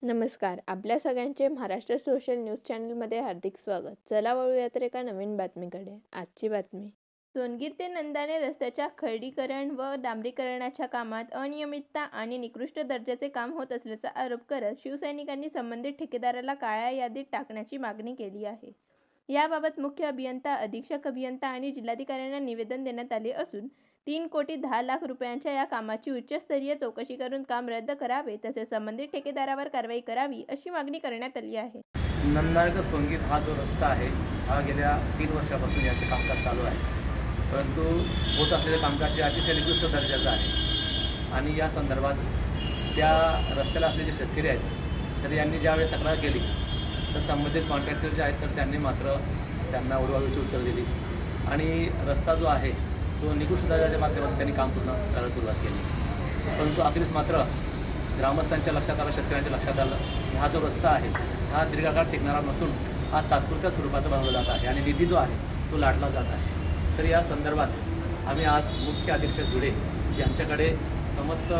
नमस्कार. आपल्या सगळ्यांचे महाराष्ट्र सोशल न्यूज चॅनलमध्ये हार्दिक स्वागत. चला वळूया तर एका नवीन बातमीकडे. आजची बातमी. सोनगीर ते नंदाणे रस्त्याच्या खडीकरण व डांबरीकरणाच्या कामात अनियमितता आणि निकृष्ट दर्जाचे काम होत असल्याचा आरोप करत शिवसैनिकांनी संबंधित ठेकेदाराला काळ्या यादीत टाकण्याची मागणी केली आहे. याबाबत मुख्य अभियंता, अधीक्षक अभियंता आणि जिल्हाधिकाऱ्यांना निवेदन देण्यात आले असून 3,10,00,000 रुपयांच्या या कामाची उच्चस्तरीय चौकशी करून काम रद्द करावे, तसेच संबंधित ठेकेदारावर कारवाई करावी अशी मागणी करण्यात आली आहे. नंदाणे ते सोनगीर हा जो रस्ता आहे हा गेल्या 3 वर्षापासून याचे कामकाज चालू आहे. परंतु होत असलेले कामकाज जे अतिशय निकृष्ट दर्जाचं आहे आणि या संदर्भात त्या रस्त्याला असलेले जे शेतकरी आहेत तर यांनी ज्यावेळेस तक्रार केली तर संबंधित कॉन्ट्रॅक्टर जे आहेत तर त्यांनी मात्र त्यांना उडवाउडवीची उत्तरं दिली आणि रस्ता जो आहे तो निकृष्ट दर्जाच्या माध्यमातून त्यांनी काम पूर्ण करायला सुरुवात केली. परंतु अखेरीस मात्र ग्रामस्थांच्या लक्षात आलं, शेतकऱ्यांच्या लक्षात आलं की हा जो रस्ता आहे हा दीर्घकाळ टिकणारा नसून हा तात्पुरत्या स्वरूपाचा बनवला जात आहे आणि निधी जो आहे तो लाटला जात आहे. तर या संदर्भात आम्ही आज मुख्य अधीक्षक जुडे यांच्याकडे समस्त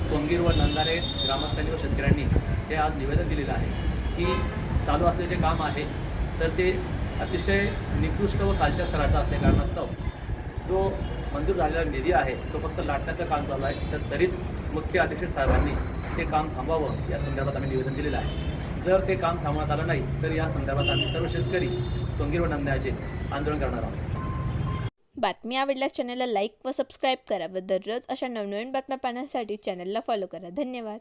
सोनगीर व नंदाणे ग्रामस्थांनी व शेतकऱ्यांनी हे आज निवेदन दिलेलं आहे की चालू असलेले जे काम आहे तर ते अतिशय निकृष्ट व खालच्या स्तराचा असल्या कारणास्तव जो मंजूर झालेला निधी आहे तो फक्त लाटण्याचं काम चालू आहे. तर तरी मुख्य अधीक्षक साहेबांनी ते काम थांबवावं या संदर्भात आम्ही निवेदन दिलेलं आहे. जर ते काम थांबवण्यात आलं नाही तर या संदर्भात आम्ही सर्व शेतकरी सोनगीर व नंदाण्याचे आंदोलन करणार आहोत. बातमी आवडल्यास चॅनलला लाईक व सबस्क्राईब करा व दररोज अशा नवनवीन बातम्या पाहण्यासाठी चॅनलला फॉलो करा. धन्यवाद.